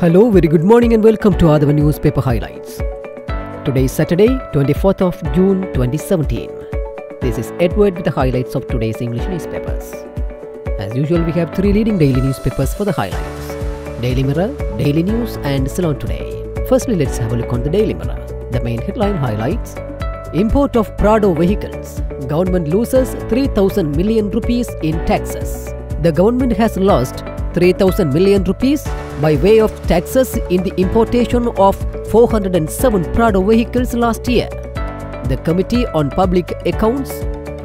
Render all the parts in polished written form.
Hello, very good morning and welcome to Adava Newspaper Highlights. Today is Saturday, 24th of June 2017. This is Edward with the highlights of today's English newspapers. As usual, we have three leading daily newspapers for the highlights: Daily Mirror, Daily News and Ceylon Today. Firstly, let's have a look on the Daily Mirror. The main headline highlights: Import of Prado vehicles. Government loses 3,000 million rupees in taxes. The government has lost 3,000 million rupees by way of taxes in the importation of 407 Prado vehicles last year. The Committee on Public Accounts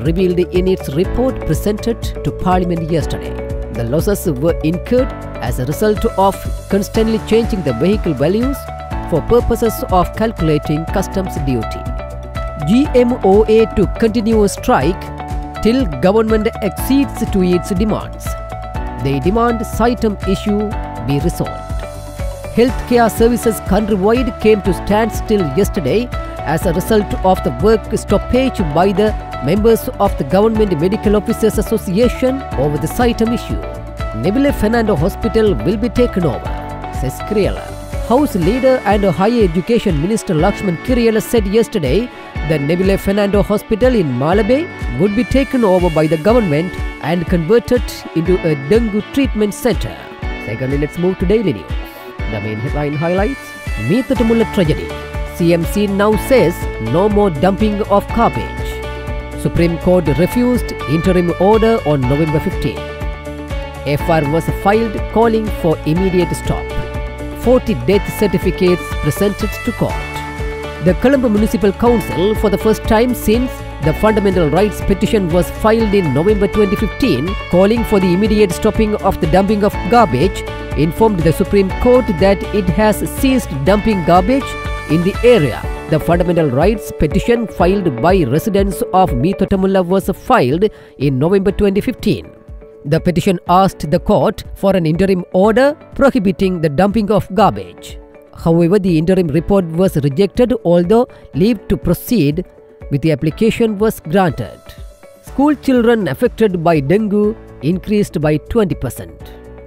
revealed in its report presented to Parliament yesterday. The losses were incurred as a result of constantly changing the vehicle values for purposes of calculating customs duty. GMOA to continue a strike till government accedes to its demands. They demand Saitam issue be resolved. Healthcare services countrywide came to standstill yesterday as a result of the work stoppage by the members of the Government Medical Officers Association over the Saitam issue. Nebile Fernando Hospital will be taken over, says Kiriyala. House Leader and Higher Education Minister Lakshman Kiriyala said yesterday that Nebile Fernando Hospital in Malabe would be taken over by the government and converted into a dengue treatment center. Secondly, let's move to Daily News. The main headline highlights: Meethatumulla tragedy. CMC now says no more dumping of garbage. Supreme Court refused interim order on November 15. FR was filed calling for immediate stop. 40 death certificates presented to court. The Colombo Municipal Council, for the first time since the fundamental rights petition was filed in November 2015, calling for the immediate stopping of the dumping of garbage, informed the Supreme Court that it has ceased dumping garbage in the area. The fundamental rights petition filed by residents of Meethatumulla was filed in November 2015. The petition asked the court for an interim order prohibiting the dumping of garbage. However, the interim report was rejected, although leave to proceed with the application was granted. School children affected by dengue increased by 20%.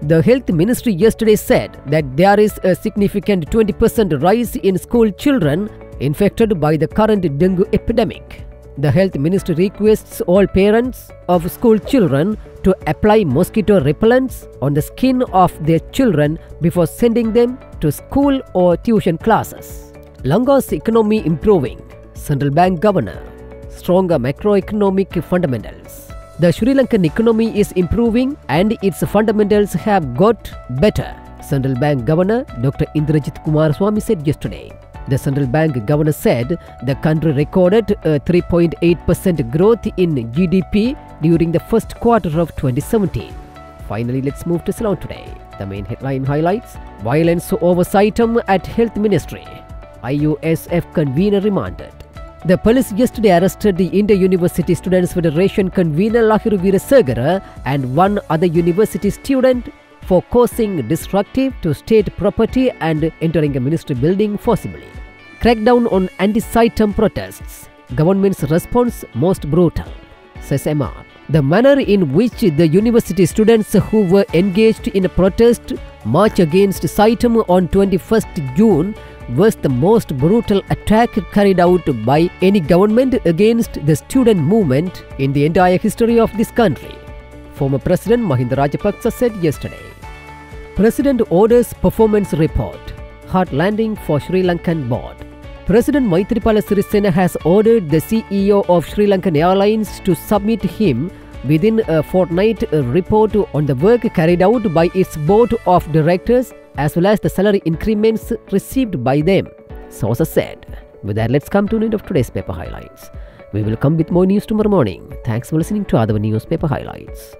The Health Ministry yesterday said that there is a significant 20% rise in school children infected by the current dengue epidemic. The Health Ministry requests all parents of school children to apply mosquito repellents on the skin of their children before sending them to school or tuition classes. Lanka's economy improving. Central Bank Governor. Stronger macroeconomic fundamentals. The Sri Lankan economy is improving and its fundamentals have got better, Central Bank Governor Dr. Indrajit Kumaraswamy said yesterday. The Central Bank Governor said the country recorded a 3.8% growth in GDP during the first quarter of 2017. Finally, let's move to Ceylon Today. The main headline highlights: Violence over Saitam at Health Ministry. IUSF convener remanded. The police yesterday arrested the Inter-University Students Federation convener Lahiru Weerasegara and one other university student for causing destructive to state property and entering a ministry building forcibly. Crackdown on anti-Saitam protests. Government's response most brutal, says MR. The manner in which the university students who were engaged in a protest march against Saitam on 21st June was the most brutal attack carried out by any government against the student movement in the entire history of this country, former President Mahinda Rajapaksa said yesterday. President orders performance report. Hard landing for Sri Lankan board. President Maithripala Sirisena has ordered the CEO of Sri Lankan Airlines to submit him within a fortnight a report on the work carried out by its board of directors as well as the salary increments received by them, sources said. With that, let's come to an end of today's paper highlights. We will come with more news tomorrow morning. Thanks for listening to Adava Newspaper Highlights.